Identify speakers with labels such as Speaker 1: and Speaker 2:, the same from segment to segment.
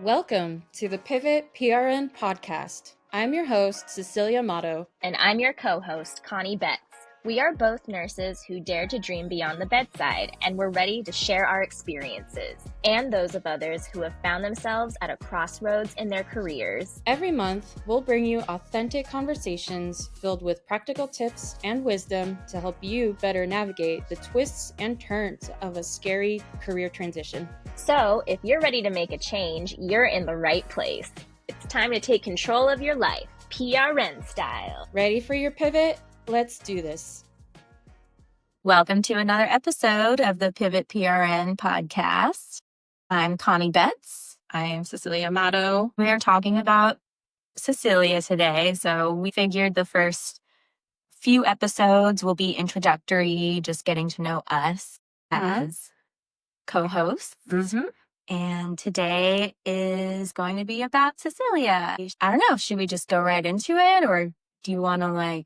Speaker 1: Welcome to the Pivot PRN podcast. I'm your host, Cecilia.
Speaker 2: And I'm your co-host, Connie Betz. We are both nurses who dare to dream beyond the bedside, and we're ready to share our experiences and those of others who have found themselves at a crossroads in their careers.
Speaker 1: Every month, we'll bring you authentic conversations filled with practical tips and wisdom to help you better navigate the twists and turns of a scary career transition.
Speaker 2: So, if you're ready to make a change, you're in the right place. It's time to take control of your life, PRN style.
Speaker 1: Ready for your pivot? Let's do this.
Speaker 3: Welcome to another episode of the Pivot PRN podcast. I'm Connie Betz.
Speaker 1: I am Cecilia Amato.
Speaker 3: We are talking about Cecilia today. So we figured the first few episodes will be introductory, just getting to know us as co-hosts. And today is going to be about Cecilia. I don't know, should we just go right into it, or do you want to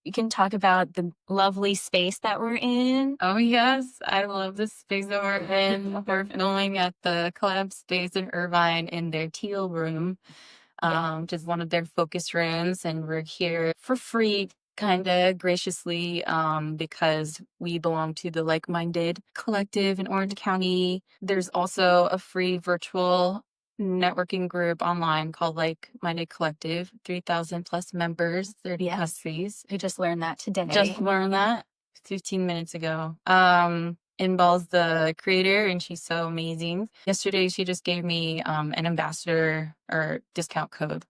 Speaker 3: you can talk about the lovely space that we're in?
Speaker 4: Oh, yes. I love the space that we're in. We're filming at the Collab Space in Irvine in their teal room, which is one of their focus rooms. And we're here for free, kind of graciously, because we belong to the Like-Minded Collective in Orange County. There's also a free virtual networking group online called Like-Minded Collective, 3,000 plus members, 30 countries.
Speaker 3: We just learned that today.
Speaker 4: Just learned that 15 minutes ago. Inball's the creator, and she's so amazing. Yesterday, she just gave me an ambassador or discount code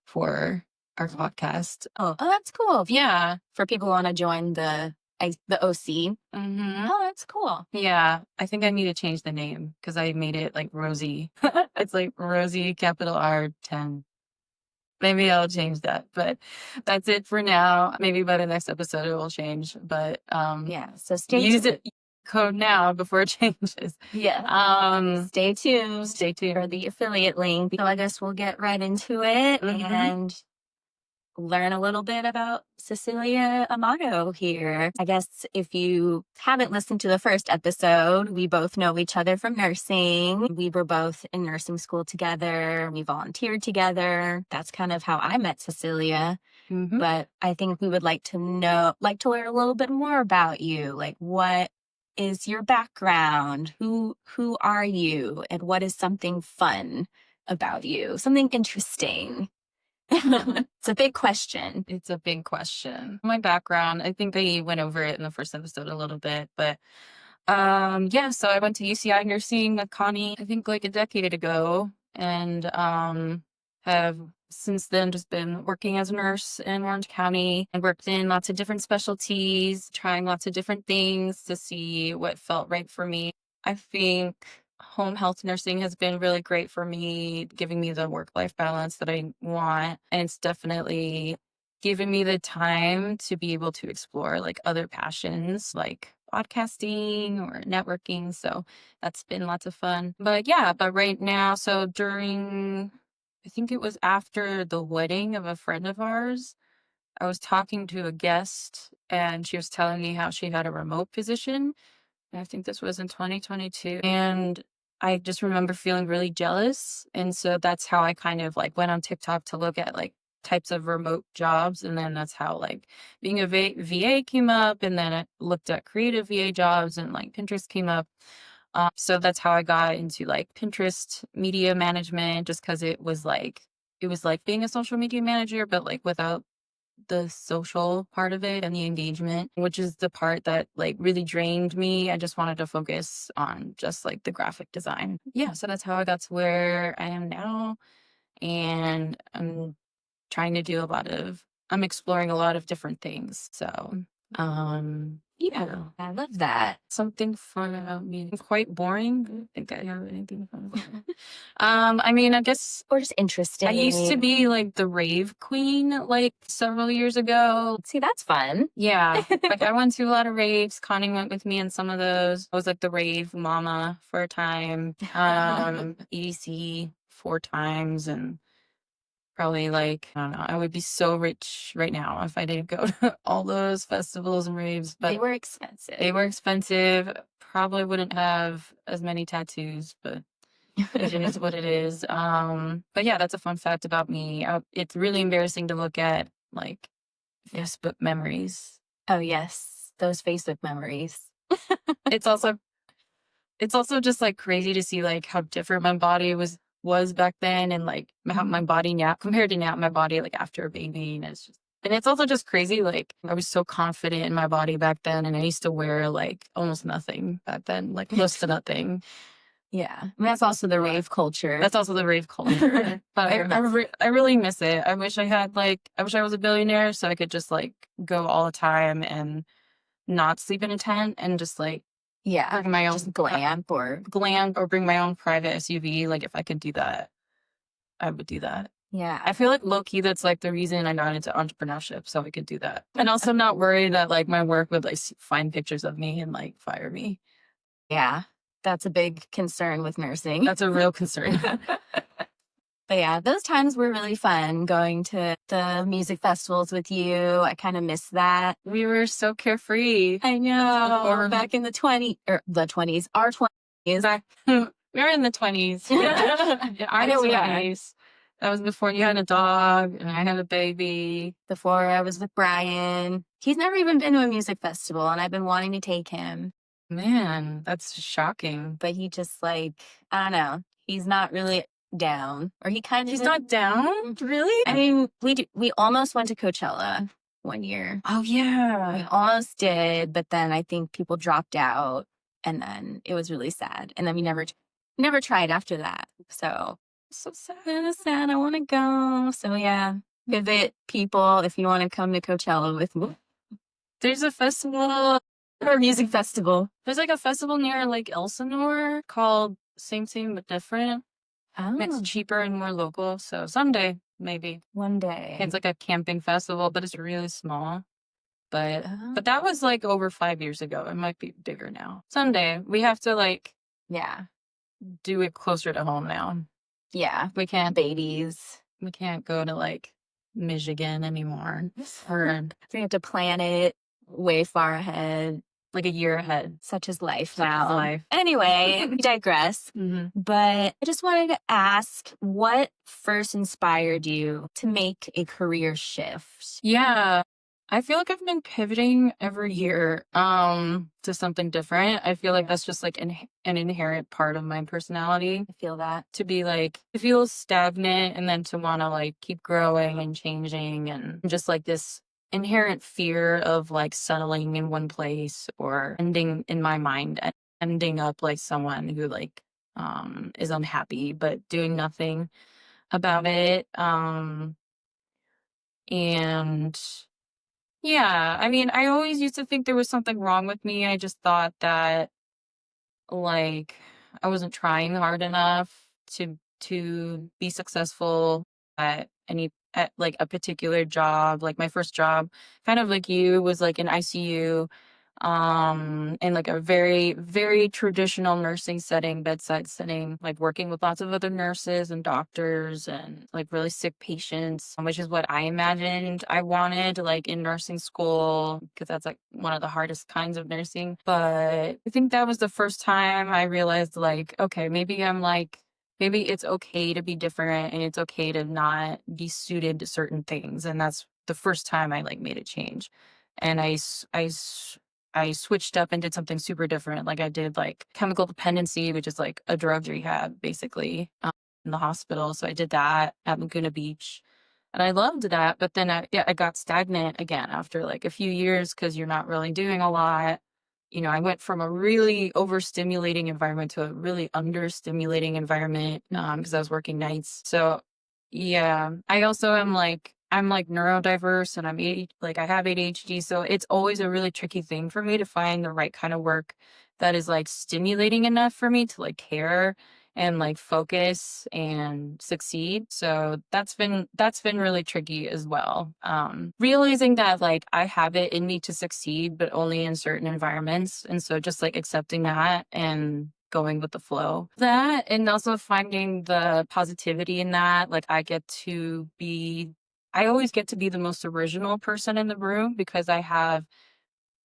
Speaker 4: for our podcast.
Speaker 3: Oh, that's cool.
Speaker 4: Yeah.
Speaker 3: For people who want to join the OC. Oh, that's cool.
Speaker 4: Yeah. I think I need to change the name because I made it like Rosie. It's like Rosie, capital R10. Maybe I'll change that, but that's it for now. Maybe by the next episode it will change, but
Speaker 3: so
Speaker 4: use it code now before it changes.
Speaker 3: Yeah. Stay tuned
Speaker 4: for
Speaker 3: the affiliate link. So I guess we'll get right into it and learn a little bit about Cecilia Amato here. I guess if you haven't listened to the first episode, we both know each other from nursing. We were both in nursing school together. We volunteered together. That's kind of how I met Cecilia. But I think we would like to learn a little bit more about you. Like, what is your background? Who are you? And what is something fun about you? Something interesting. It's a big question.
Speaker 4: It's a big question. My background, I think I went over it in the first episode a little bit, but so I went to UCI nursing with Connie, I think like a decade ago, and have since then just been working as a nurse in Orange County and worked in lots of different specialties, trying lots of different things to see what felt right for me. I think home health nursing has been really great for me, giving me the work-life balance that I want. And it's definitely given me the time to be able to explore like other passions like podcasting or networking. So that's been lots of fun. But right now, so I think it was after the wedding of a friend of ours, I was talking to a guest and she was telling me how she had a remote position. I think this was in 2022. And I just remember feeling really jealous. And so that's how I kind of like went on TikTok to look at like types of remote jobs. And then that's how like being a VA came up. And then I looked at creative VA jobs and like Pinterest came up. So that's how I got into like Pinterest media management, just because it was like being a social media manager, but like without the social part of it and the engagement, which is the part that like really drained me. I just wanted to focus on just like the graphic design. Yeah, so that's how I got to where I am now. And I'm exploring a lot of different things. So,
Speaker 3: yeah, I love that.
Speaker 4: Something fun about me. I'm quite boring. I don't think I have anything fun. I mean, I guess,
Speaker 3: or just interesting.
Speaker 4: I used to be like the rave queen like several years ago.
Speaker 3: See, that's fun.
Speaker 4: Yeah. Like I went to a lot of raves. Connie went with me in some of those. I was like the rave mama for a time. EDC 4 times, and probably like, I don't know, I would be so rich right now if I didn't go to all those festivals and raves. But
Speaker 3: they were expensive.
Speaker 4: Probably wouldn't have as many tattoos, but It is what it is. But yeah, that's a fun fact about me. It's really embarrassing to look at like Facebook memories.
Speaker 3: Oh yes, those Facebook memories.
Speaker 4: It's also just like crazy to see like how different my body was back then, and like how my body now compared to now, my body like after a baby, and it's also just crazy. Like I was so confident in my body back then, and I used to wear like almost nothing back then, like close to nothing.
Speaker 3: Yeah, I mean, that's also the rave culture.
Speaker 4: That's also the rave culture. But I really miss it. I wish I was a billionaire so I could just like go all the time and not sleep in a tent and just like
Speaker 3: yeah,
Speaker 4: bring my own
Speaker 3: just glamp
Speaker 4: or bring my own private SUV. Like if I could do that, I would do that.
Speaker 3: Yeah.
Speaker 4: I feel like low key that's like the reason I got into entrepreneurship, so I could do that. And also not worry that like my work would like find pictures of me and like fire me.
Speaker 3: Yeah. That's a big concern with nursing.
Speaker 4: That's a real concern.
Speaker 3: But yeah, those times were really fun going to the music festivals with you. I kind of miss that.
Speaker 4: We were so carefree.
Speaker 3: I know. Back in the 20s, our 20s.
Speaker 4: We were in the 20s. I know we are. That was before you had a dog and I had a baby.
Speaker 3: Before I was with Brian. He's never even been to a music festival and I've been wanting to take him.
Speaker 4: Man, that's shocking.
Speaker 3: But he just like, I don't know. He's not really down. Or he's
Speaker 4: not down? Really?
Speaker 3: I mean, we almost went to Coachella one year.
Speaker 4: Oh yeah.
Speaker 3: We almost did, but then I think people dropped out and then it was really sad. And then we never tried after that. So sad. I want to go. So yeah, Pivot people, if you want to come to Coachella with me.
Speaker 4: There's a festival
Speaker 3: or music festival.
Speaker 4: There's like a festival near Lake Elsinore called Same But Different.
Speaker 3: Oh.
Speaker 4: It's cheaper and more local. So someday, maybe.
Speaker 3: One day.
Speaker 4: It's like a camping festival, but it's really small. But that was like over 5 years ago. It might be bigger now. Someday we have to like do it closer to home now.
Speaker 3: Yeah.
Speaker 4: We can't
Speaker 3: babies.
Speaker 4: We can't go to like Michigan anymore. Or
Speaker 3: we have to plan it way far ahead.
Speaker 4: Like a year ahead.
Speaker 3: Such is life now. Anyway, we digress. But I just wanted to ask, what first inspired you to make a career shift?
Speaker 4: Yeah. I feel like I've been pivoting every year to something different. I feel like that's just like an inherent part of my personality.
Speaker 3: I feel that.
Speaker 4: To be like, to feel stagnant and then to want to like keep growing and changing, and just like this inherent fear of like settling in one place or ending up like someone who like is unhappy but doing nothing about it. And yeah, I mean, I always used to think there was something wrong with me. I just thought that like I wasn't trying hard enough to be successful at like a particular job. Like my first job, kind of like you, was like in ICU, in like a very, very traditional nursing setting, bedside setting, like working with lots of other nurses and doctors and like really sick patients, which is what I imagined I wanted like in nursing school, because that's like one of the hardest kinds of nursing. But I think that was the first time I realized like, okay, maybe it's okay to be different and it's okay to not be suited to certain things. And that's the first time I like made a change. And I switched up and did something super different. Like I did like chemical dependency, which is like a drug rehab basically, in the hospital. So I did that at Laguna Beach and I loved that. But then I got stagnant again after like a few years because you're not really doing a lot. You know, I went from a really overstimulating environment to a really understimulating environment because I was working nights. So yeah, I also I'm like neurodiverse and I have ADHD. So it's always a really tricky thing for me to find the right kind of work that is like stimulating enough for me to like care and like focus and succeed. So that's been really tricky as well. Realizing that like I have it in me to succeed, but only in certain environments. And so just like accepting that and going with the flow. That, and also finding the positivity in that. Like I always get to be the most original person in the room because I have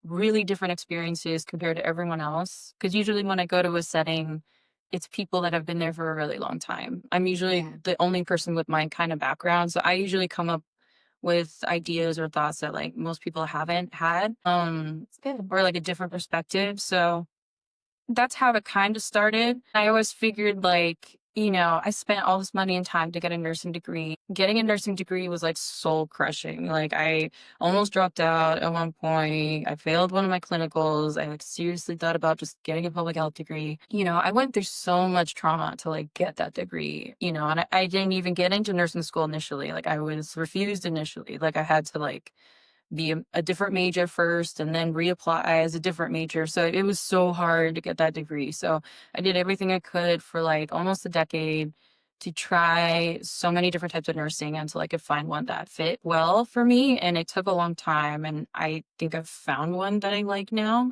Speaker 4: really different experiences compared to everyone else. Because usually when I go to a setting, it's people that have been there for a really long time. I'm usually
Speaker 3: Yeah.
Speaker 4: the only person with my kind of background. So I usually come up with ideas or thoughts that like most people haven't had,
Speaker 3: It's good.
Speaker 4: or like a different perspective. So that's how it kind of started. I always figured like, I spent all this money and time to get a nursing degree. Getting a nursing degree was like soul crushing. Like I almost dropped out at one point. I failed one of my clinicals. I like seriously thought about just getting a public health degree. I went through so much trauma to like get that degree, and I didn't even get into nursing school initially. Like I was refused initially. Like I had to like be a different major first and then reapply as a different major. So it was so hard to get that degree. So I did everything I could for like almost a decade to try so many different types of nursing until I could find one that fit well for me. And it took a long time. And I think I've found one that I like now.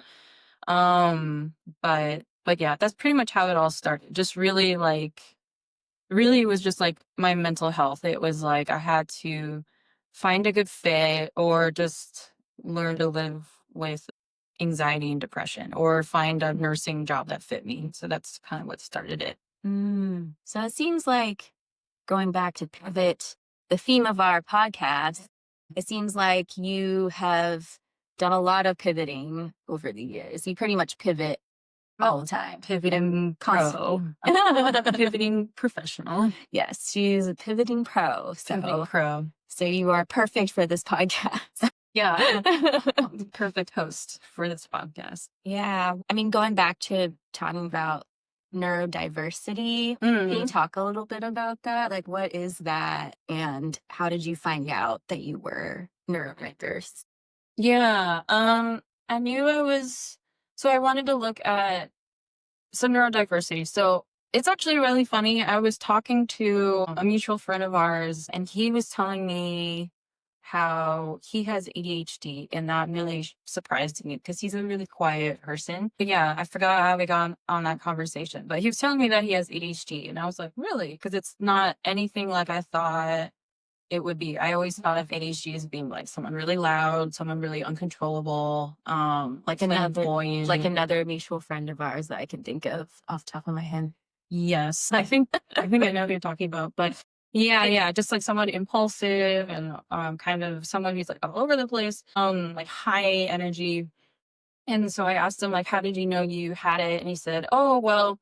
Speaker 4: Um, but yeah, that's pretty much how it all started. Just really it was just like my mental health. It was like I had to find a good fit or just learn to live with anxiety and depression or find a nursing job that fit me. So that's kind of what started it.
Speaker 3: So it seems like, going back to Pivot, the theme of our podcast, it seems like you have done a lot of pivoting over the years. You pretty much pivot all the time.
Speaker 4: Pivoting
Speaker 3: Constantly.
Speaker 4: Pivoting professional.
Speaker 3: Yes, she's a pivoting pro.
Speaker 4: Pivoting pro.
Speaker 3: So you are perfect for this podcast.
Speaker 4: Yeah. I'm the perfect host for this podcast.
Speaker 3: Yeah. I mean, going back to talking about neurodiversity, can you talk a little bit about that? Like, what is that? And how did you find out that you were neurodiverse?
Speaker 4: Yeah. I knew so I wanted to look at some neurodiversity. So it's actually really funny. I was talking to a mutual friend of ours, and he was telling me how he has ADHD, and that really surprised me because he's a really quiet person. But yeah, I forgot how we got on that conversation. But he was telling me that he has ADHD, and I was like, really? Because it's not anything like I thought it would be. I always thought of ADHD as being like someone really loud, someone really uncontrollable, like
Speaker 3: another mutual friend of ours that I can think of off the top of my head.
Speaker 4: Yes, I think I know who you're talking about, but yeah, just like someone impulsive and kind of someone who's like all over the place, like high energy. And so I asked him like, how did you know you had it? And he said, oh, well,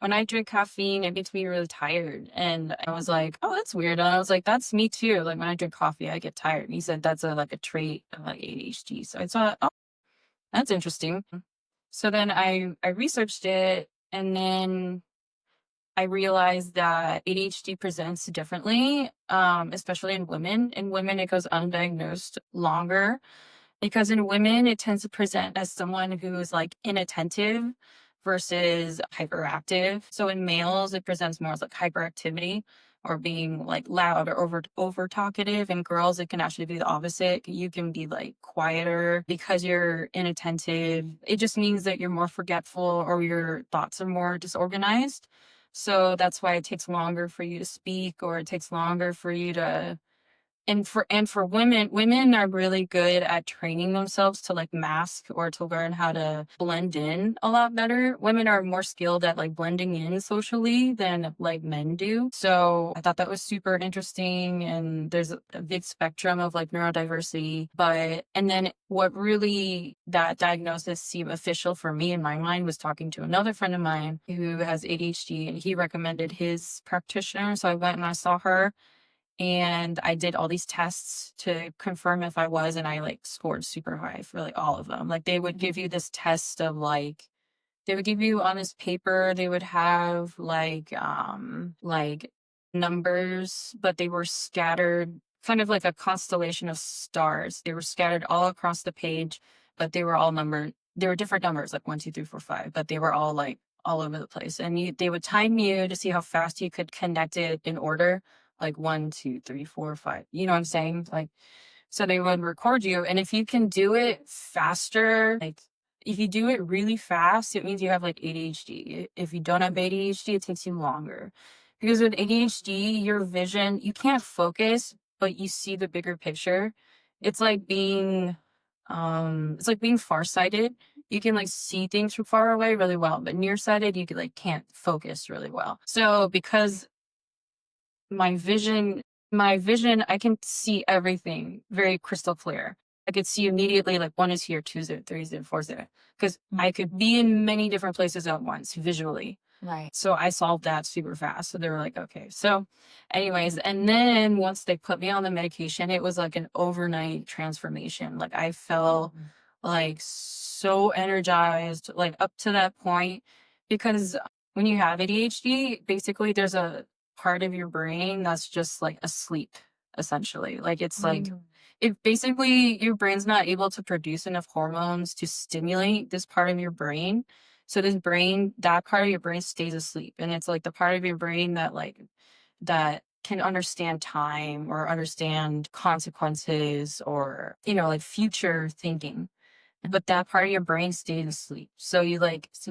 Speaker 4: when I drink caffeine, it makes me really tired. And I was like, oh, that's weird. And I was like, that's me too. Like when I drink coffee, I get tired. And he said that's a trait of like ADHD. So I thought, oh, that's interesting. So then I researched it, and then I realized that ADHD presents differently, especially in women. In women, it goes undiagnosed longer because in women, it tends to present as someone who's like inattentive versus hyperactive. So in males, it presents more as like hyperactivity or being like loud or over talkative. In girls, it can actually be the opposite. You can be like quieter because you're inattentive. It just means that you're more forgetful or your thoughts are more disorganized. So that's why it takes longer for you to speak, or it takes longer for you to and for women are really good at training themselves to like mask or to learn how to blend in a lot better. Women are more skilled at like blending in socially than like men do. So I thought that was super interesting. And there's a big spectrum of like neurodiversity. And then what really that diagnosis seemed official for me in my mind was talking to another friend of mine who has ADHD, and he recommended his practitioner. So I went and I saw her. And I did all these tests to confirm if I was, and I like scored super high for like all of them. Like they would give you this test of like, they would give you on this paper, they would have like numbers, but they were scattered kind of like a constellation of stars. They were scattered all across the page, but they were all numbered. They were different numbers, like 1, 2, 3, 4, 5, but they were all like all over the place. And they would time you to see how fast you could connect it in order. Like 1, 2, 3, 4, 5. You know what I'm saying? Like, so they would record you. And if you can do it faster, like if you do it really fast, it means you have like ADHD. If you don't have ADHD, it takes you longer. Because with ADHD, your vision, you can't focus, but you see the bigger picture. It's like being farsighted. you can like see things from far away really well, but nearsighted, you like can't focus really well. So because my vision, I can see everything very crystal clear. I could see immediately like 1 is here, 2 is there, 3 is there, 4 is there. Because I could be in many different places at once visually.
Speaker 3: Right.
Speaker 4: So I solved that super fast. So they were like, okay. So anyways, and then once they put me on the medication, it was like an overnight transformation. Like I felt like so energized, like up to that point, because when you have ADHD, basically there's a part of your brain that's just like asleep, essentially. Like it's like, it basically, your brain's not able to produce enough hormones to stimulate this part of your brain. So that part of your brain stays asleep. And it's like the part of your brain that that can understand time or understand consequences or, like future thinking. But that part of your brain stays asleep. So you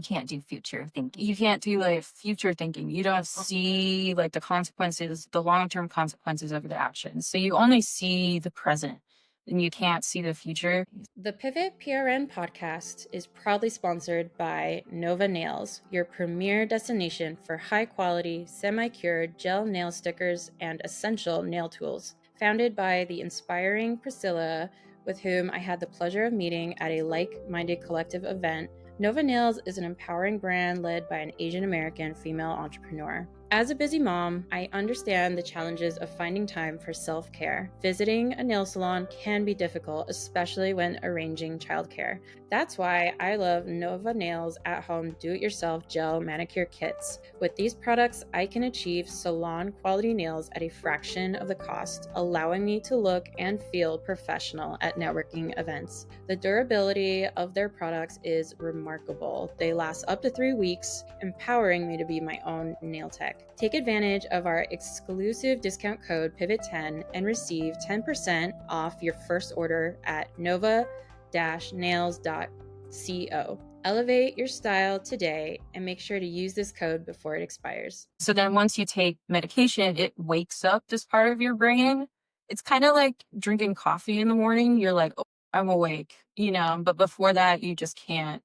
Speaker 3: can't do future thinking.
Speaker 4: you can't do like future thinking. You don't see like the consequences, the long-term consequences of the actions. So you only see the present and you can't see the future.
Speaker 1: The Pivot PRN podcast is proudly sponsored by Nova Nails, your premier destination for high-quality, semi-cured gel nail stickers and essential nail tools. Founded by the inspiring Priscilla, with whom I had the pleasure of meeting at a like-minded collective event, Nova Nails is an empowering brand led by an Asian American female entrepreneur. As a busy mom, I understand the challenges of finding time for self-care. Visiting a nail salon can be difficult, especially when arranging childcare. That's why I love Nova Nails at-home do-it-yourself gel manicure kits. With these products, I can achieve salon-quality nails at a fraction of the cost, allowing me to look and feel professional at networking events. The durability of their products is remarkable. They last up to 3 weeks, empowering me to be my own nail tech. Take advantage of our exclusive discount code PIVOT10 and receive 10% off your first order at nova-nails.co. Elevate your style today and make sure to use this code before it expires.
Speaker 4: So then once you take medication, it wakes up this part of your brain. It's kind of like drinking coffee in the morning. You're like, oh, I'm awake, but before that, you just can't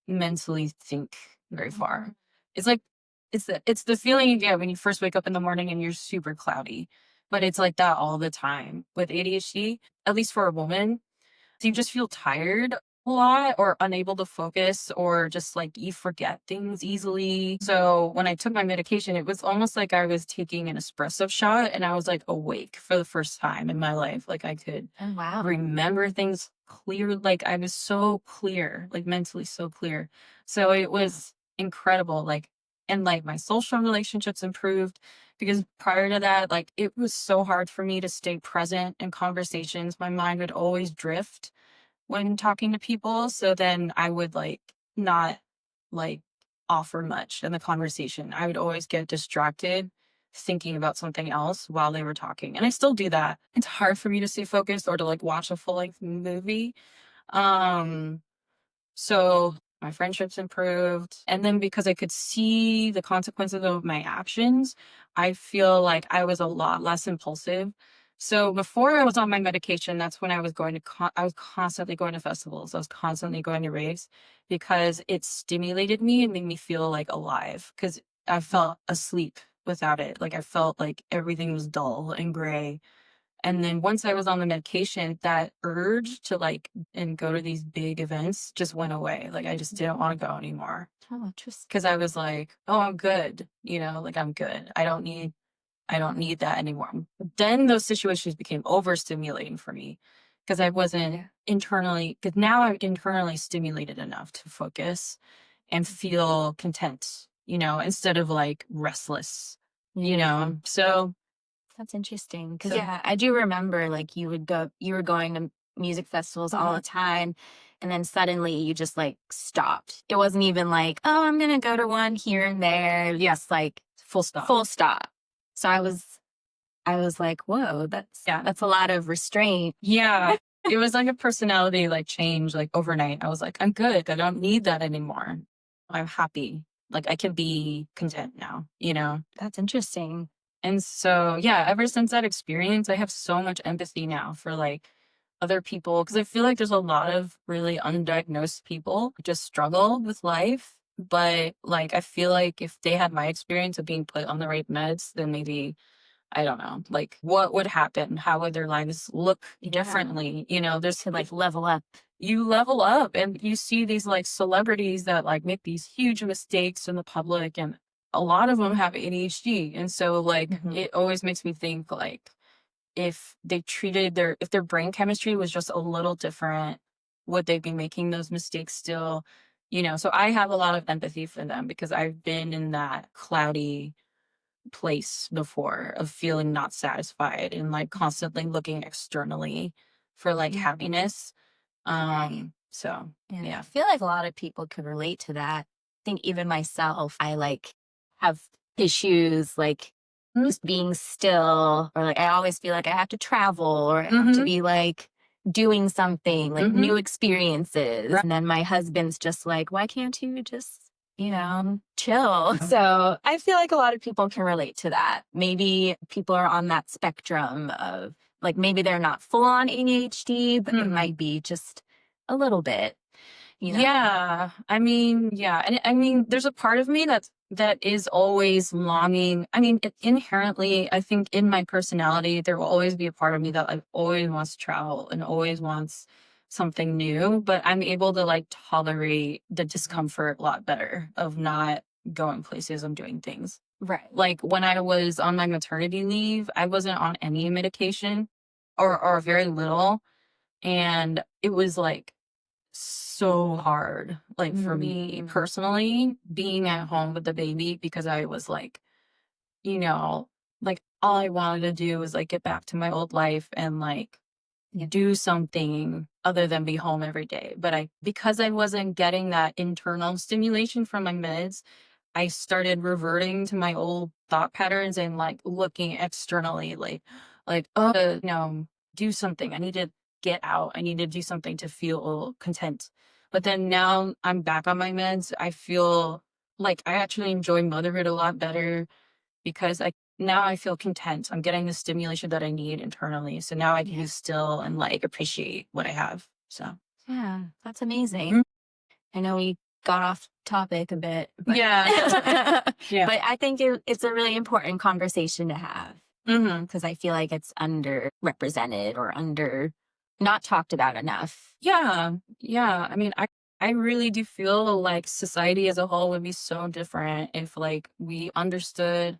Speaker 4: mentally think very far. It's like, it's the feeling you get when you first wake up in the morning and you're super cloudy, but it's like that all the time with ADHD, at least for a woman. So you just feel tired a lot or unable to focus or just like you forget things easily. So when I took my medication, it was almost like I was taking an espresso shot and I was like awake for the first time in my life. Like I could remember things clear. Like I was so clear, like mentally so clear. So it was incredible. And my social relationships improved because prior to that, it was so hard for me to stay present in conversations. My mind would always drift when talking to people. So then I would not offer much in the conversation. I would always get distracted thinking about something else while they were talking. And I still do that. It's hard for me to stay focused or to watch a full length movie. So my friendships improved. And then because I could see the consequences of my actions, I feel like I was a lot less impulsive. So before I was on my medication, that's when I was I was constantly going to festivals. I was constantly going to raves because it stimulated me and made me feel alive because I felt asleep without it. I felt like everything was dull and gray. And then once I was on the medication, that urge to and go to these big events just went away. I just didn't want to go anymore.
Speaker 3: Oh, just
Speaker 4: Because I was like, oh, I'm good. I'm good. I don't need that anymore. Then those situations became overstimulating for me because I wasn't because now I'm internally stimulated enough to focus and feel content, instead of restless, So
Speaker 3: that's interesting because I do remember you were going to music festivals all the time, and then suddenly you just stopped. It wasn't even oh, I'm gonna go to one here and there. Yes,
Speaker 4: full stop.
Speaker 3: So I was like, whoa, that's a lot of restraint.
Speaker 4: Yeah. It was like a personality change overnight. I was like, I'm good. I don't need that anymore. I'm happy. I can be content now,
Speaker 3: That's interesting.
Speaker 4: And so, yeah, ever since that experience, I have so much empathy now for other people, because I feel like there's a lot of really undiagnosed people who just struggle with life. But like, I feel like if they had my experience of being put on the right meds, then maybe, I don't know, like what would happen? How would their lives look differently? You know, there's
Speaker 3: To like level up.
Speaker 4: you level up and you see these like celebrities that like make these huge mistakes in the public, and a lot of them have ADHD. And so like it always makes me think like if they treated if their brain chemistry was just a little different, would they be making those mistakes still? You know, so I have a lot of empathy for them because I've been in that cloudy place before of feeling not satisfied and like constantly looking externally for like happiness. So
Speaker 3: I
Speaker 4: yeah.
Speaker 3: feel like a lot of people could relate to that. I think even myself, I like have issues like just being still, or like I always feel like I have to travel or I have to be like doing something, like new experiences.
Speaker 4: Right.
Speaker 3: And then my husband's just like, why can't you just, chill? So I feel like a lot of people can relate to that. Maybe people are on that spectrum of like, maybe they're not full on ADHD, but it might be just a little bit.
Speaker 4: Yeah. I mean, yeah. And I mean, there's a part of me that is always longing. I mean, inherently, I think in my personality, there will always be a part of me that like always wants to travel and always wants something new, but I'm able to like tolerate the discomfort a lot better of not going places and doing things.
Speaker 3: Right.
Speaker 4: Like when I was on my maternity leave, I wasn't on any medication or very little. And it was like so hard, like for me personally, being at home with the baby, because I was like, like all I wanted to do was like get back to my old life and like do something other than be home every day. But because I wasn't getting that internal stimulation from my meds, I started reverting to my old thought patterns and like looking externally, oh, do something. I need to get out. I need to do something to feel content. But then now I'm back on my meds. I feel like I actually enjoy motherhood a lot better because now I feel content. I'm getting the stimulation that I need internally. So now I can be still and like appreciate what I have. So
Speaker 3: yeah, that's amazing. I know we got off topic a bit. But
Speaker 4: yeah. Yeah.
Speaker 3: But I think it's a really important conversation to have because I feel like it's underrepresented or not talked about enough.
Speaker 4: Yeah. Yeah. I mean, I really do feel like society as a whole would be so different if like we understood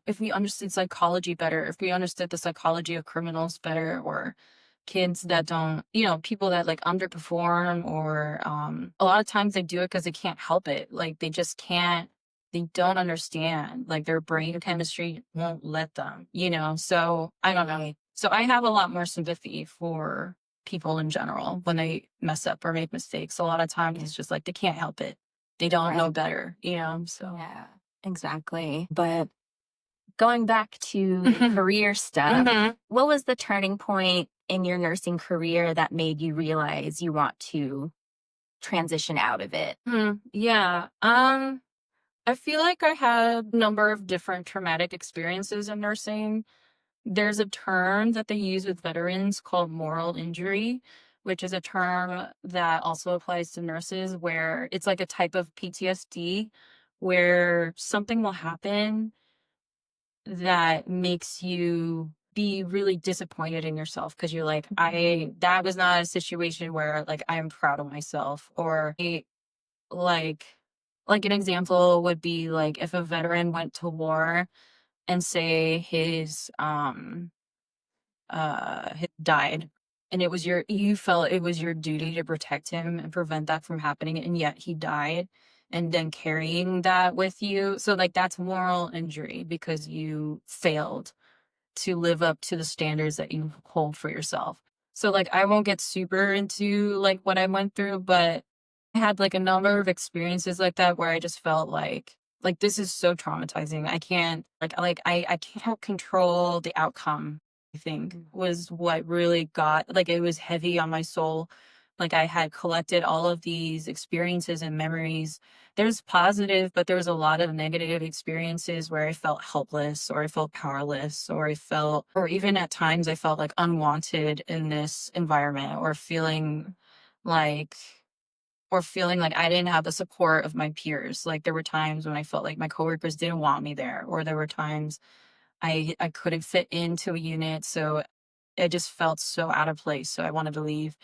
Speaker 4: psychology better, if we understood the psychology of criminals better, or kids that don't, people that like underperform, or a lot of times they do it because they can't help it. Like they just can't, they don't understand, like their brain chemistry won't let them, so I don't know. So I have a lot more sympathy for people in general when they mess up or make mistakes. A lot of times it's just like they can't help it. They don't know better, so.
Speaker 3: Yeah, exactly. But going back to career stuff, what was the turning point in your nursing career that made you realize you want to transition out of it?
Speaker 4: Yeah. I feel like I had a number of different traumatic experiences in nursing. There's a term that they use with veterans called moral injury, which is a term that also applies to nurses, where it's like a type of PTSD where something will happen that makes you be really disappointed in yourself because you're like, that was not a situation where like I am proud of myself. Or like an example would be like if a veteran went to war and say his died, and you felt it was your duty to protect him and prevent that from happening, and yet he died, and then carrying that with you. So like that's moral injury because you failed to live up to the standards that you hold for yourself. So like I won't get super into like what I went through, but I had like a number of experiences like that where I just felt like this is so traumatizing. I can't I can't control the outcome. I think was what really got, like, it was heavy on my soul Like I had collected all of these experiences and memories. There's positive, but there was a lot of negative experiences where I felt helpless or I felt powerless or even at times I felt like unwanted in this environment like, or feeling like I didn't have the support of my peers. Like there were times when I felt like my coworkers didn't want me there, or there were times I couldn't fit into a unit. So it just felt so out of place. So I wanted to leave.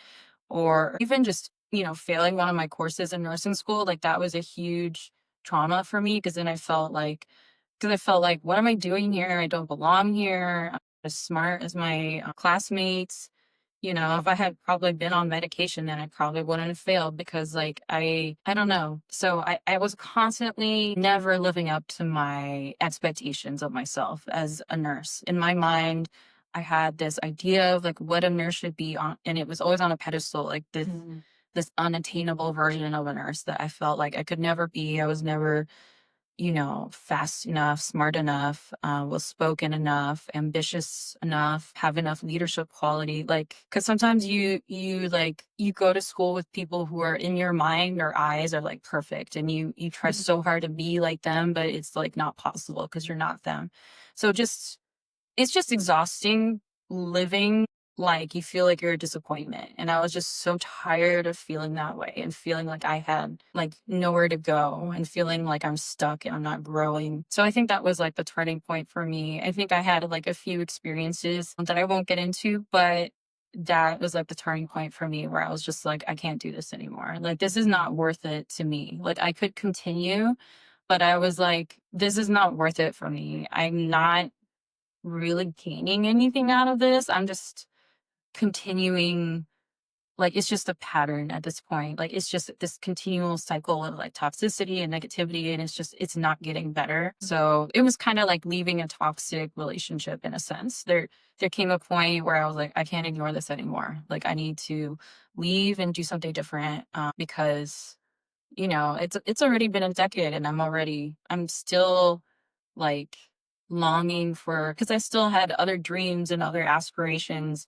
Speaker 4: Or even just, failing one of my courses in nursing school, like that was a huge trauma for me because then I felt like, what am I doing here? I don't belong here. I'm not as smart as my classmates. If I had probably been on medication, then I probably wouldn't have failed because like I don't know. So I was constantly never living up to my expectations of myself as a nurse. In my mind, I had this idea of like what a nurse should be on, and it was always on a pedestal, like this unattainable version of a nurse that I felt like I could never be. I was never fast enough, smart enough, was spoken enough, ambitious enough, have enough leadership quality. Like, cause sometimes you go to school with people who are in your mind or eyes are like perfect and you try so hard to be like them, but it's like not possible because you're not them. So it's just exhausting living like you feel like you're a disappointment. And I was just so tired of feeling that way and feeling like I had like nowhere to go and feeling like I'm stuck and I'm not growing. So I think that was like the turning point for me. I think I had like a few experiences that I won't get into, but that was like the turning point for me where I was just like, I can't do this anymore. Like, this is not worth it to me. Like, I could continue, but I was like, this is not worth it for me. I'm not really gaining anything out of this. I'm just continuing, like it's just a pattern at this point. Like it's just this continual cycle of like toxicity and negativity, and it's not getting better. So it was kind of like leaving a toxic relationship in a sense. There came a point where I was like, I can't ignore this anymore. Like I need to leave and do something different, because it's already been a decade and I'm still like longing for, because I still had other dreams and other aspirations,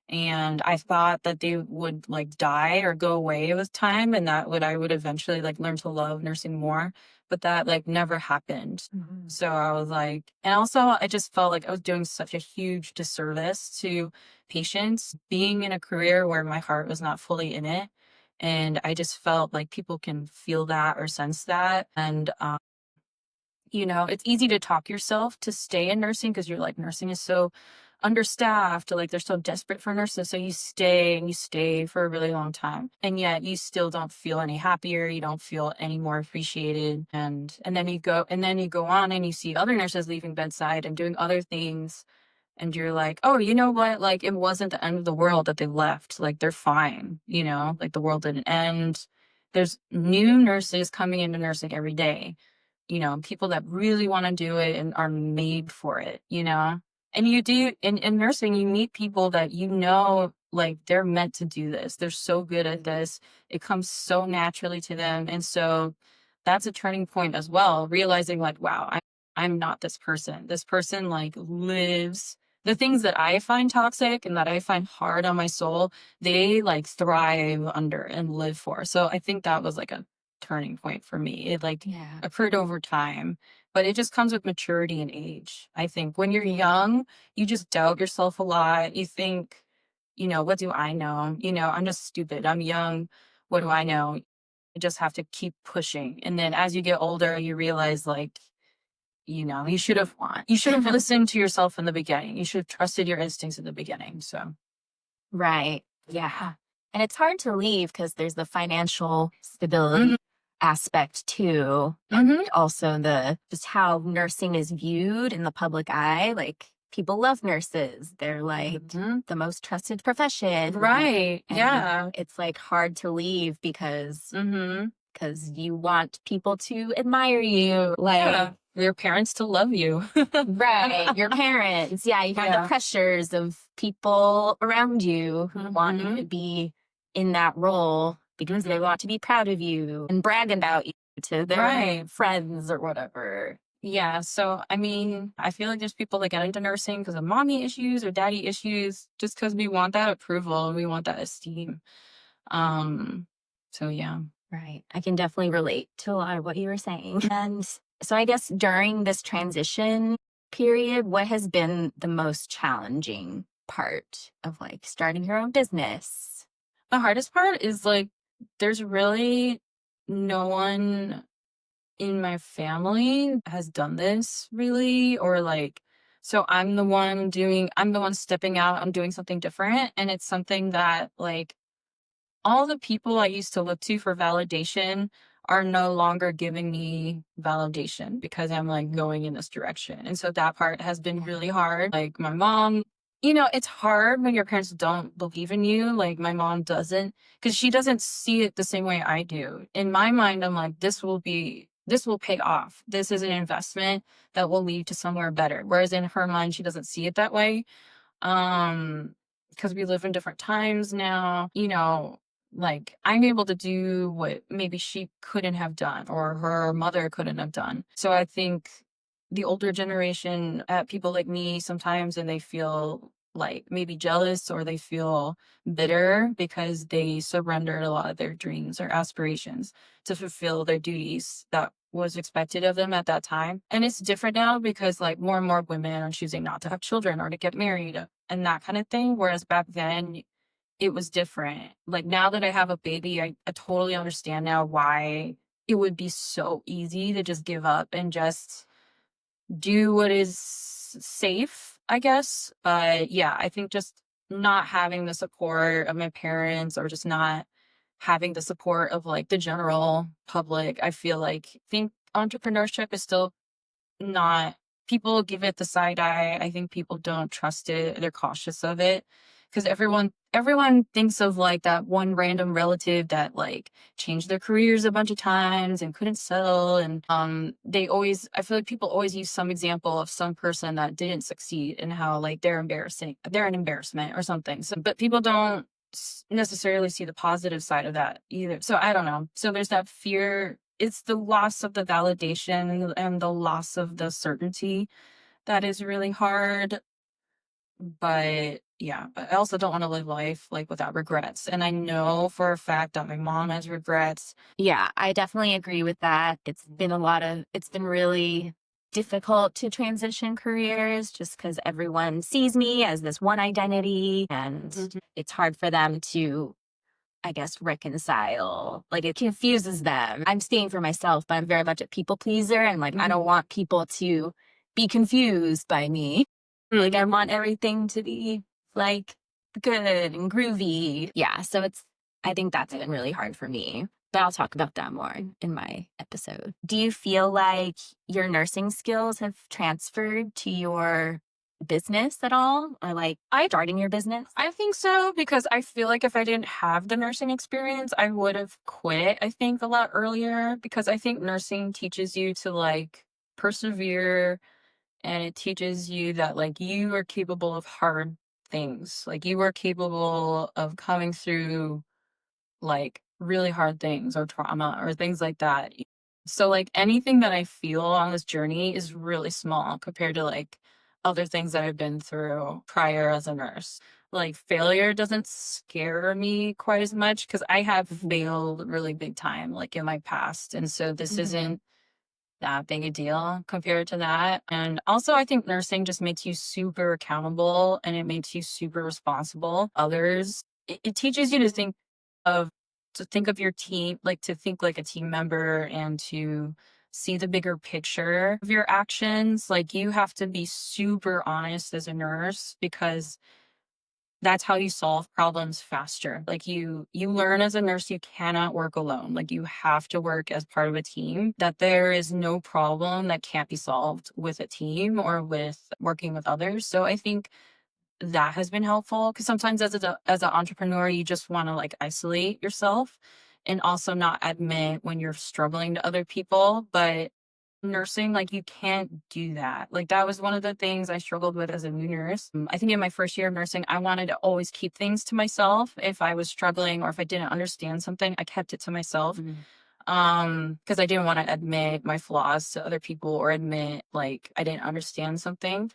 Speaker 4: and I thought that they would like die or go away with time, and I would eventually like learn to love nursing more, but that like never happened. So I was like, and also I just felt like I was doing such a huge disservice to patients being in a career where my heart was not fully in it. And I just felt like people can feel that or sense that. And it's easy to talk yourself to stay in nursing because you're like, nursing is so understaffed, or like they're so desperate for nurses. So you stay and you stay for a really long time. And yet you still don't feel any happier. You don't feel any more appreciated. And then you go on and you see other nurses leaving bedside and doing other things. And you're like, oh, you know what? Like it wasn't the end of the world that they left. Like they're fine, like the world didn't end. There's new nurses coming into nursing every day, people that really want to do it and are made for it, and you do in nursing, you meet people that, like they're meant to do this. They're so good at this. It comes so naturally to them. And so that's a turning point as well, realizing like, wow, I'm not this person. This person like lives the things that I find toxic and that I find hard on my soul, they like thrive under and live for. So I think that was like a turning point for me. It like occurred over time, but it just comes with maturity and age. I think when you're young, you just doubt yourself a lot. You think, what do I know? I'm just stupid. I'm young. What do I know? You just have to keep pushing. And then as you get older, you realize like, you should have listened to yourself in the beginning. You should have trusted your instincts in the beginning. So.
Speaker 3: Right. Yeah. And it's hard to leave because there's the financial stability aspect too. And also just how nursing is viewed in the public eye. Like people love nurses. They're like the most trusted profession.
Speaker 4: Right.
Speaker 3: And
Speaker 4: yeah.
Speaker 3: it's like hard to leave because you want people to admire you. Like
Speaker 4: your parents to love you.
Speaker 3: Right. Your parents. Yeah. You have the pressures of people around you who want you to be in that role because they want to be proud of you and brag about you to their friends or whatever.
Speaker 4: Yeah. So, I mean, I feel like there's people that get into nursing because of mommy issues or daddy issues, just because we want that approval and we want that esteem. So yeah.
Speaker 3: Right. I can definitely relate to a lot of what you were saying. And so I guess during this transition period, what has been the most challenging part of like starting your own business?
Speaker 4: The hardest part is like there's really no one in my family has done this really, or like, so I'm the one stepping out, I'm doing something different. And it's something that like all the people I used to look to for validation are no longer giving me validation because I'm like going in this direction. And so that part has been really hard. Like my mom, it's hard when your parents don't believe in you. Like my mom doesn't, because she doesn't see it the same way I do. In my mind, I'm like, this will pay off. This is an investment that will lead to somewhere better. Whereas in her mind, she doesn't see it that way. Because we live in different times now, like I'm able to do what maybe she couldn't have done or her mother couldn't have done. So I think the older generation at people like me sometimes, and they feel like maybe jealous or they feel bitter because they surrendered a lot of their dreams or aspirations to fulfill their duties that was expected of them at that time. And it's different now because like more and more women are choosing not to have children or to get married and that kind of thing. Whereas back then it was different. Like now that I have a baby, I totally understand now why it would be so easy to just give up and just do what is safe, I guess. But yeah, I think just not having the support of my parents or just not having the support of like the general public, I think entrepreneurship is still not, people give it the side eye. I think people don't trust it. They're cautious of it because everyone thinks of like that one random relative that like changed their careers a bunch of times and couldn't settle. And I feel like people always use some example of some person that didn't succeed and how like they're an embarrassment or something. So, but people don't necessarily see the positive side of that either. So I don't know. So there's that fear. It's the loss of the validation and the loss of the certainty that is really hard. But yeah, but I also don't want to live life like without regrets. And I know for a fact that my mom has regrets.
Speaker 3: Yeah, I definitely agree with that. It's been really difficult to transition careers just because everyone sees me as this one identity and it's hard for them to, I guess, reconcile. Like it confuses them. I'm staying for myself, but I'm very much a people pleaser. And like, I don't want people to be confused by me. Like I want everything to be like good and groovy. Yeah. So I think that's been really hard for me. But I'll talk about that more in my episode. Do you feel like your nursing skills have transferred to your business at all, or like starting your business?
Speaker 4: I think so, because I feel like if I didn't have the nursing experience, I would have quit, I think, a lot earlier, because I think nursing teaches you to like persevere, and it teaches you that like you are capable of hard things. Like you are capable of coming through like really hard things or trauma or things like that. So like anything that I feel on this journey is really small compared to like other things that I've been through prior as a nurse. Like failure doesn't scare me quite as much because I have failed really big time like in my past. And so this isn't that big a deal compared to that. And also I think nursing just makes you super accountable and it makes you super responsible. It teaches you to think of your team, like to think like a team member and to see the bigger picture of your actions. Like you have to be super honest as a nurse because that's how you solve problems faster. Like you learn as a nurse, you cannot work alone. Like you have to work as part of a team, that there is no problem that can't be solved with a team or with working with others. So I think that has been helpful because sometimes as an entrepreneur, you just want to like isolate yourself and also not admit when you're struggling to other people. But nursing, like you can't do that. Like that was one of the things I struggled with as a new nurse. I think in my first year of nursing, I wanted to always keep things to myself. If I was struggling or if I didn't understand something, I kept it to myself. Because I didn't want to admit my flaws to other people or admit like I didn't understand something.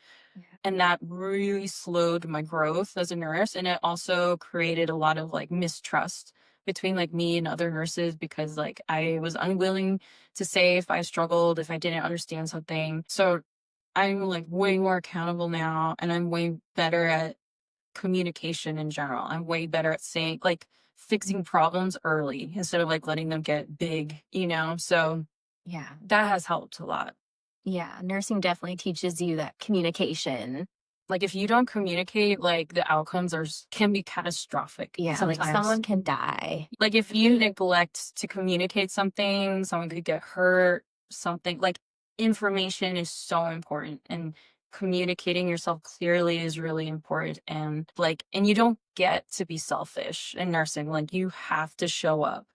Speaker 4: And that really slowed my growth as a nurse. And it also created a lot of like mistrust between like me and other nurses because like I was unwilling to say if I struggled, if I didn't understand something. So I'm like way more accountable now, and I'm way better at communication in general. I'm way better at saying like fixing problems early instead of like letting them get big, you know? So
Speaker 3: Yeah.
Speaker 4: that has helped a lot.
Speaker 3: Yeah. Nursing definitely teaches you that communication.
Speaker 4: Like if you don't communicate, like the outcomes can be catastrophic.
Speaker 3: Yeah. Like
Speaker 4: sometimes.
Speaker 3: someone can die.
Speaker 4: Like if you neglect to communicate something, someone could get hurt, something like information is so important, and communicating yourself clearly is really important. And you don't get to be selfish in nursing. Like you have to show up.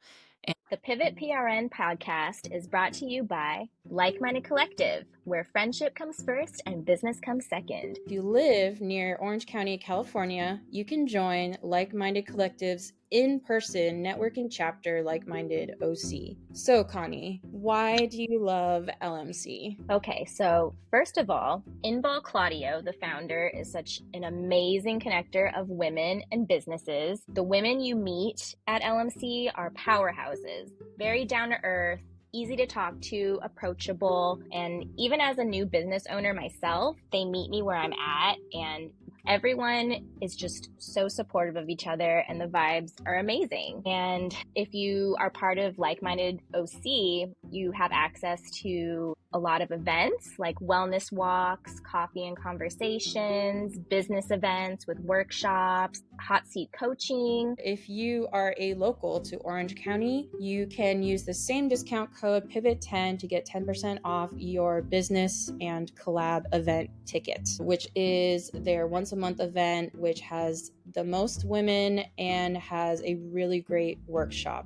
Speaker 2: The Pivot PRN podcast is brought to you by Like Minded Collective, where friendship comes first and business comes second.
Speaker 1: If you live near Orange County, California, you can join Like Minded Collective's in-person networking chapter, Like Minded OC. So, Connie, why do you love LMC?
Speaker 2: Okay, so first of all, Inbal Claudio, the founder, is such an amazing connector of women and businesses. The women you meet at LMC are powerhouses, very down to earth, easy to talk to, approachable, and even as a new business owner myself, they meet me where I'm at, and everyone is just so supportive of each other, and the vibes are amazing. And if you are part of Like Minded OC, you have access to a lot of events like wellness walks, coffee and conversations, business events with workshops, hot seat coaching.
Speaker 1: If you are a local to Orange County, you can use the same discount code PIVOT10 to get 10% off your business and collab event ticket, which is their once a month event, which has the most women and has a really great workshop.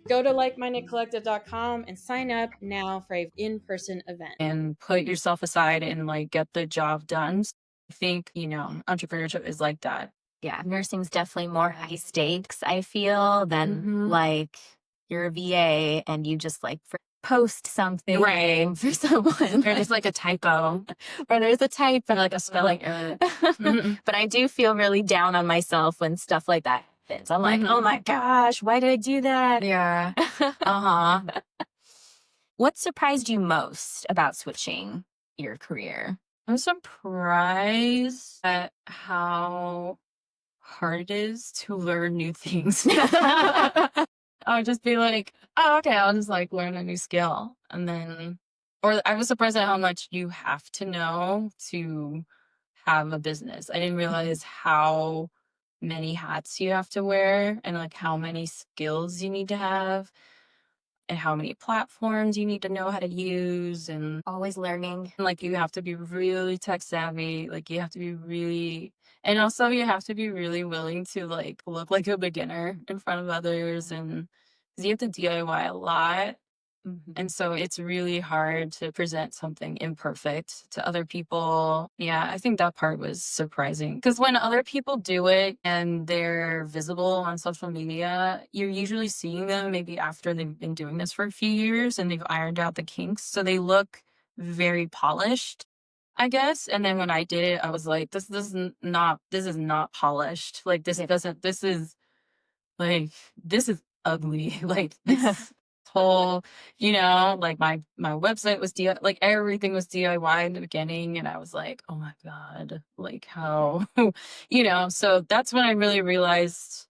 Speaker 1: Go to likemindedcollective.com and sign up now for an in-person event.
Speaker 4: And put yourself aside and like get the job done. I think, entrepreneurship is like that.
Speaker 3: Yeah. Nursing's definitely more high stakes, I feel, than like you're a VA and you just like post something for someone.
Speaker 4: Or just like a typo.
Speaker 3: Or there's a typo, like a spelling error. But I do feel really down on myself when stuff like that happens. I'm like, oh my gosh, why did I do that?
Speaker 4: Yeah.
Speaker 3: What surprised you most about switching your career?
Speaker 4: I'm surprised at how hard it is to learn new things. I would just be like, oh, okay, I'll just like learn a new skill. And then, or I was surprised at how much you have to know to have a business. I didn't realize how many hats you have to wear and like how many skills you need to have and how many platforms you need to know how to use, and
Speaker 3: always learning.
Speaker 4: Like you have to be really tech savvy. Like you have to be really, and also you have to be really willing to like look like a beginner in front of others, and because you have to DIY a lot. And so it's really hard to present something imperfect to other people. Yeah, I think that part was surprising because when other people do it and they're visible on social media, you're usually seeing them maybe after they've been doing this for a few years and they've ironed out the kinks. So they look very polished, I guess. And then when I did it, I was like, this is not polished. Like this is ugly. Like this whole, like my website was like everything was DIY in the beginning, and I was like, oh my God, like how, so that's when I really realized,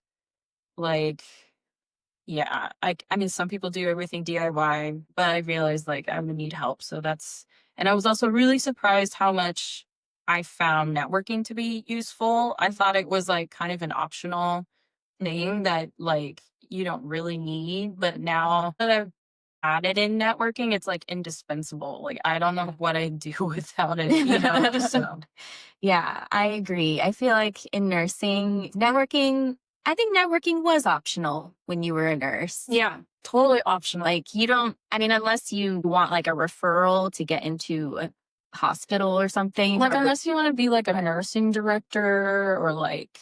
Speaker 4: like, yeah, I mean, some people do everything DIY, but I realized like I would need help. And I was also really surprised how much I found networking to be useful. I thought it was like kind of an optional thing that like you don't really need, but now that I've added in networking, it's like indispensable. Like I don't know what I'd do without it, so.
Speaker 3: Yeah, I agree. I feel like in nursing, I think networking was optional when you were a nurse.
Speaker 4: Yeah, totally optional.
Speaker 3: Like unless you want like a referral to get into a hospital or something.
Speaker 4: Like unless you want to be like a nursing director or like,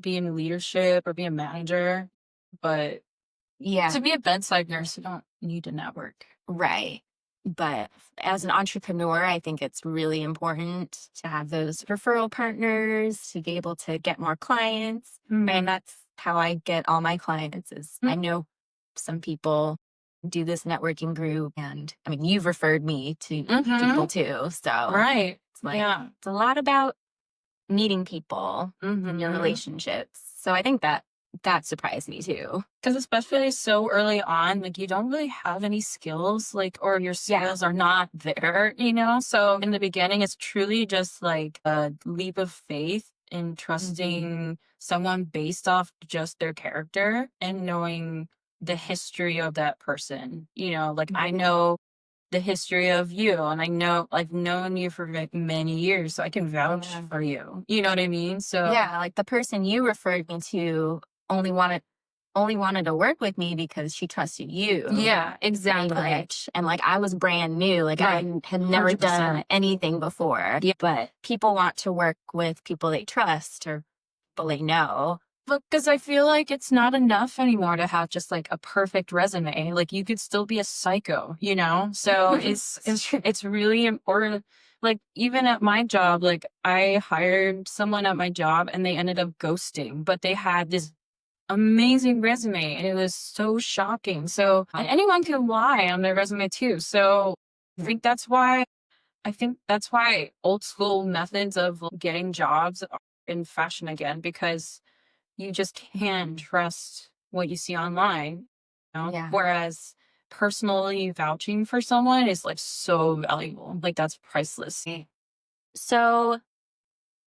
Speaker 4: be in leadership or be a manager. But to be a bedside nurse, you don't need to network.
Speaker 3: Right. But as an entrepreneur, I think it's really important to have those referral partners to be able to get more clients. And that's how I get all my clients is I know some people do this networking group, and I mean, you've referred me to people too. So
Speaker 4: Right.
Speaker 3: it's like,
Speaker 4: Yeah.
Speaker 3: it's a lot about meeting people and your relationships. So I think that surprised me too.
Speaker 4: Because especially so early on, like you don't really have any skills, like, or your skills are not there, you know? So in the beginning, it's truly just like a leap of faith in trusting someone based off just their character and knowing the history of that person. You know, like I know the history of you, and I know I've known you for like many years, so I can vouch for you. You know what I mean? So
Speaker 3: Yeah, like the person you referred me to only wanted to work with me because she trusted you.
Speaker 4: yeah,
Speaker 3: Pretty
Speaker 4: exactly.
Speaker 3: much. And like I was brand new. Like I had never
Speaker 4: 100%.
Speaker 3: done anything before.
Speaker 4: Yeah.
Speaker 3: But people want to work with people they trust or people they know.
Speaker 4: Look, because I feel like it's not enough anymore to have just like a perfect resume. Like you could still be a psycho, you know? So it's really important. Like even at my job, like I hired someone at my job and they ended up ghosting, but they had this amazing resume and it was so shocking. So and anyone can lie on their resume too. So I think that's why old school methods of getting jobs are in fashion again, because you just can't trust what you see online. You know?
Speaker 3: Yeah.
Speaker 4: Whereas personally vouching for someone is like so valuable. Like that's priceless.
Speaker 3: So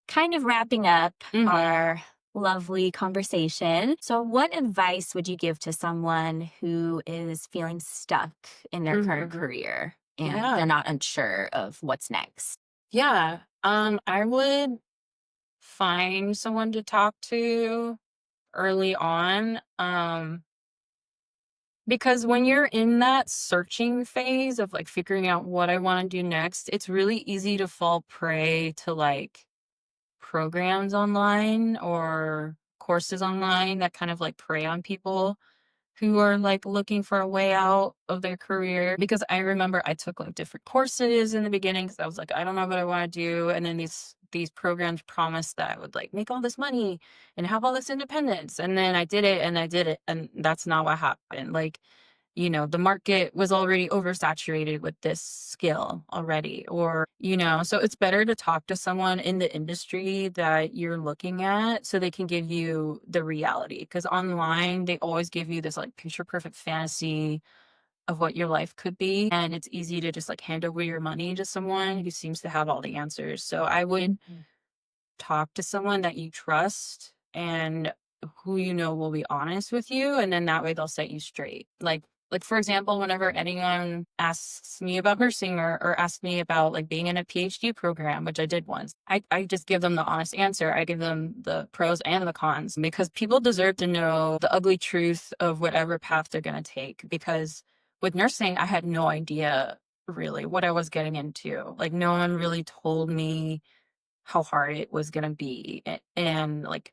Speaker 3: kind of wrapping up our lovely conversation. So what advice would you give to someone who is feeling stuck in their current career and they're not unsure of what's next?
Speaker 4: Yeah. I would find someone to talk to early on. Because when you're in that searching phase of like figuring out what I want to do next, it's really easy to fall prey to like programs online or courses online that kind of like prey on people who are like looking for a way out of their career. Because I remember I took like different courses in the beginning because I was like, I don't know what I want to do. And then these programs promised that I would like make all this money and have all this independence. And then I did it and that's not what happened. Like, you know, the market was already oversaturated with this skill already, or, you know, so it's better to talk to someone in the industry that you're looking at so they can give you the reality. Because online, they always give you this like picture perfect fantasy of what your life could be. And it's easy to just like hand over your money to someone who seems to have all the answers. So I would talk to someone that you trust and who you know will be honest with you, and then that way they'll set you straight. Like for example, whenever anyone asks me about nursing or asks me about like being in a PhD program, which I did once, I just give them the honest answer. I give them the pros and the cons, because people deserve to know the ugly truth of whatever path they're going to take. Because with nursing, I had no idea really what I was getting into. Like no one really told me how hard it was gonna be. And like,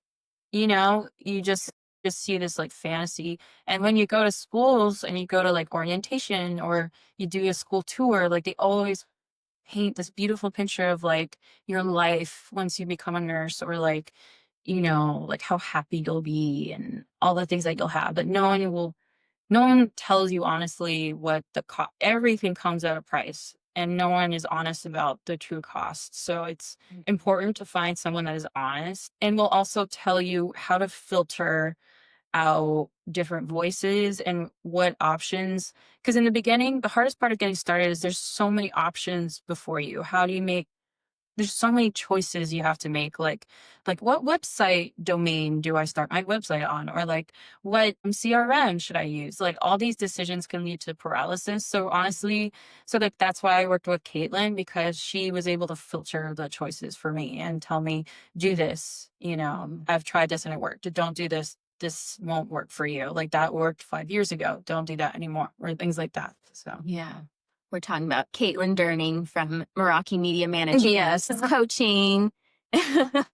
Speaker 4: you know, you just see this like fantasy. And when you go to schools and you go to like orientation or you do a school tour, like they always paint this beautiful picture of like your life once you become a nurse, or like, you know, like how happy you'll be and all the things that you'll have. But no one tells you honestly what everything comes at a price, and no one is honest about the true cost. So it's important to find someone that is honest and will also tell you how to filter out different voices and what options. Because in the beginning, the hardest part of getting started is there's so many options before you. How do you make There's so many choices you have to make, like what website domain do I start my website on, or like what CRM should I use? Like all these decisions can lead to paralysis. So honestly, so like that's why I worked with Caitlin, because she was able to filter the choices for me and tell me, do this, you know, I've tried this and it worked. Don't do this. This won't work for you. Like that worked 5 years ago. Don't do that anymore, or things like that. So
Speaker 3: Yeah. We're talking about Caitlin Durning from Meraki Media Management.
Speaker 4: Yes.
Speaker 3: Coaching. I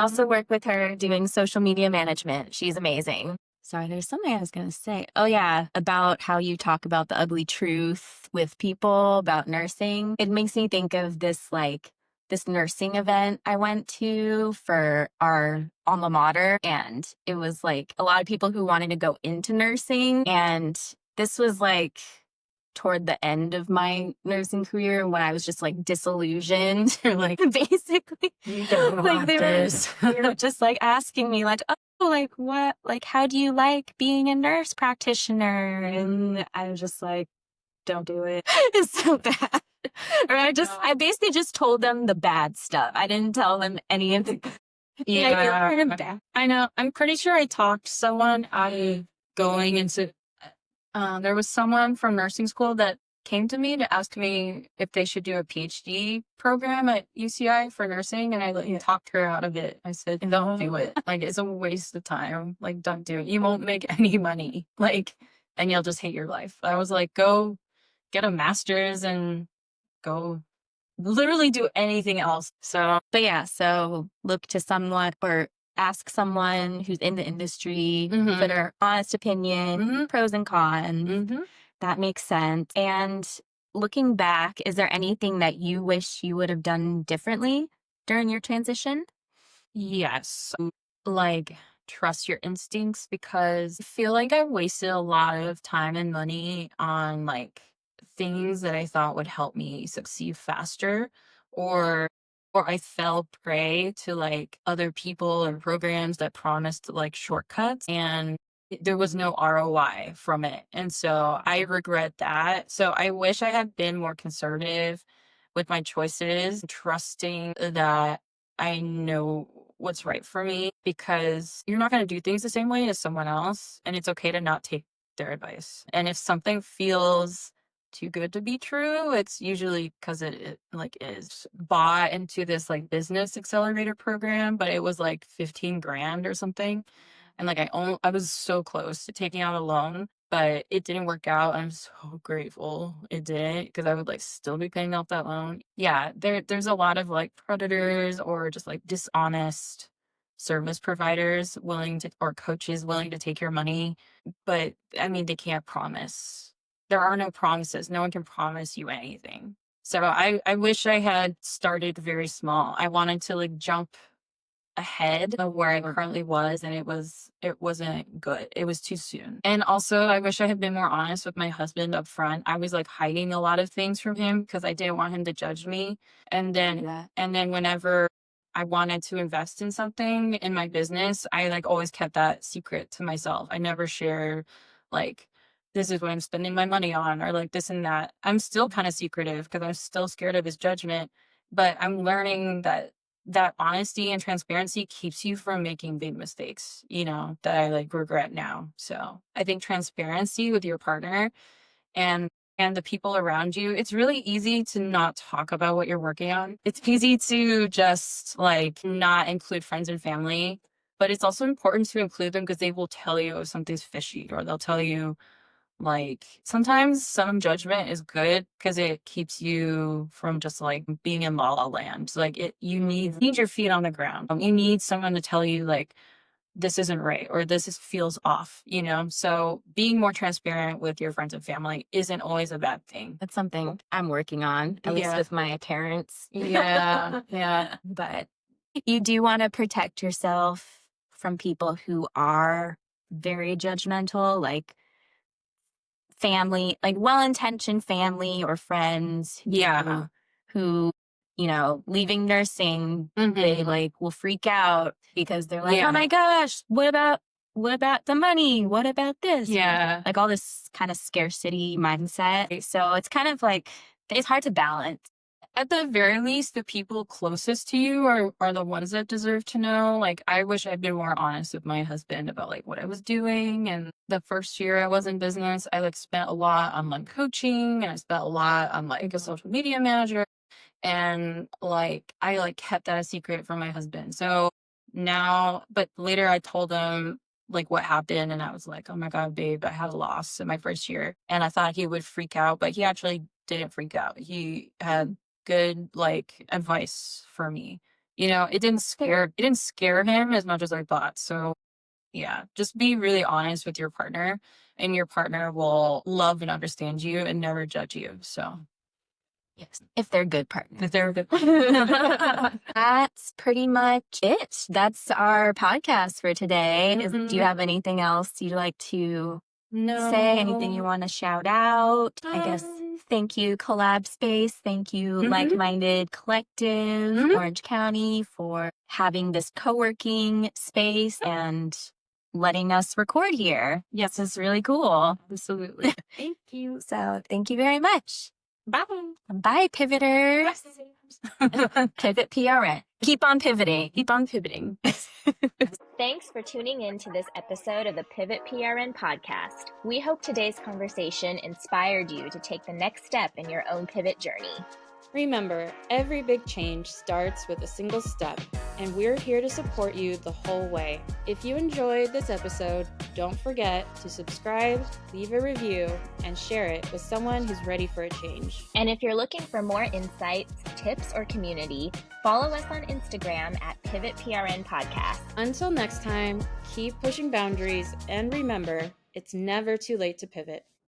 Speaker 3: also work with her doing social media management. She's amazing. Sorry, there's something I was going to say. Oh, yeah. About how you talk about the ugly truth with people about nursing. It makes me think of this like this nursing event I went to for our alma mater. And it was like a lot of people who wanted to go into nursing. And this was like toward the end of my nursing career when I was just like disillusioned or like basically like they were just like asking me like, oh, like what, like how do you like being a nurse practitioner? And I was just like, don't do it. It's so bad. Or I basically just told them the bad stuff. I didn't tell them any of the
Speaker 4: Yeah, I know. I'm pretty sure I talked someone out of going into there was someone from nursing school that came to me to ask me if they should do a PhD program at UCI for nursing, and I talked her out of it. I said, don't do it. Like, it's a waste of time. Like, don't do it. You won't make any money. Like, and you'll just hate your life. I was like, go get a master's and go literally do anything else. So,
Speaker 3: but yeah, so look to someone or ask someone who's in the industry for their honest opinion, pros and cons. That makes sense. And looking back, is there anything that you wish you would have done differently during your transition?
Speaker 4: Yes. Like, trust your instincts, because I feel like I wasted a lot of time and money on like things that I thought would help me succeed faster, or I fell prey to like other people or programs that promised like shortcuts, and there was no ROI from it. And so I regret that. So I wish I had been more conservative with my choices, trusting that I know what's right for me, because you're not going to do things the same way as someone else, and it's okay to not take their advice. And if something feels too good to be true, it's usually because it like is. Bought into this like business accelerator program, but it was like 15 grand or something. And like I was so close to taking out a loan, but it didn't work out. I'm so grateful it didn't, because I would like still be paying off that loan. Yeah, there's a lot of like predators or just like dishonest service providers or coaches willing to take your money. But I mean, they can't promise. There are no promises. No one can promise you anything. So I wish I had started very small. I wanted to like jump ahead of where I currently was, and it wasn't good. It was too soon. And also, I wish I had been more honest with my husband up front. I was like hiding a lot of things from him because I didn't want him to judge me. And then whenever I wanted to invest in something in my business, I like always kept that secret to myself. I never shared like, this is what I'm spending my money on, or like this and that. I'm still kind of secretive because I'm still scared of his judgment, but I'm learning that honesty and transparency keeps you from making big mistakes, that I like regret now. So I think transparency with your partner and the people around you, it's really easy to not talk about what you're working on. It's easy to just like not include friends and family, but it's also important to include them because they will tell you if something's fishy, or they'll tell you like, sometimes some judgment is good because it keeps you from just like being in la la land. So, like, you need your feet on the ground. You need someone to tell you like, this isn't right, or feels off, So being more transparent with your friends and family isn't always a bad thing.
Speaker 3: That's something I'm working on, at least with my parents.
Speaker 4: Yeah. Yeah.
Speaker 3: But you do want to protect yourself from people who are very judgmental, like family, like well-intentioned family or friends who leaving nursing, they like will freak out because they're like, oh my gosh, what about the money? What about this?
Speaker 4: Yeah.
Speaker 3: Like all this kind of scarcity mindset. So it's kind of like, it's hard to balance.
Speaker 4: At the very least, the people closest to you are the ones that deserve to know. Like, I wish I'd been more honest with my husband about like what I was doing. And the first year I was in business, I like spent a lot on like coaching, and I spent a lot on like a social media manager. And like, I like kept that a secret from my husband. So now, but later I told him like what happened, and I was like, oh my God, babe, I had a loss in my first year. And I thought he would freak out, but he actually didn't freak out. He had good like advice for me. It didn't scare him as much as I thought. So yeah, just be really honest with your partner, and your partner will love and understand you and never judge you. So
Speaker 3: Yes, if they're good partners.
Speaker 4: Is there a good
Speaker 3: That's pretty much it. That's our podcast for today. Do you have anything else you'd like to say? Anything you want to shout out? I guess thank you, Collab Space. Thank you, Like-Minded Collective, Orange County, for having this co-working space and letting us record here. Yes, it's really cool.
Speaker 4: Absolutely.
Speaker 3: Thank you. So thank you very much.
Speaker 4: Bye.
Speaker 3: Bye, pivoters. Pivot PRN. Keep on pivoting.
Speaker 4: Keep on pivoting.
Speaker 2: Thanks for tuning in to this episode of the Pivot PRN podcast. We hope today's conversation inspired you to take the next step in your own pivot journey.
Speaker 1: Remember, every big change starts with a single step, and we're here to support you the whole way. If you enjoyed this episode, don't forget to subscribe, leave a review, and share it with someone who's ready for a change.
Speaker 2: And if you're looking for more insights, tips, or community, follow us on Instagram at Pivot PRN Podcast.
Speaker 1: Until next time, keep pushing boundaries, and remember, it's never too late to pivot.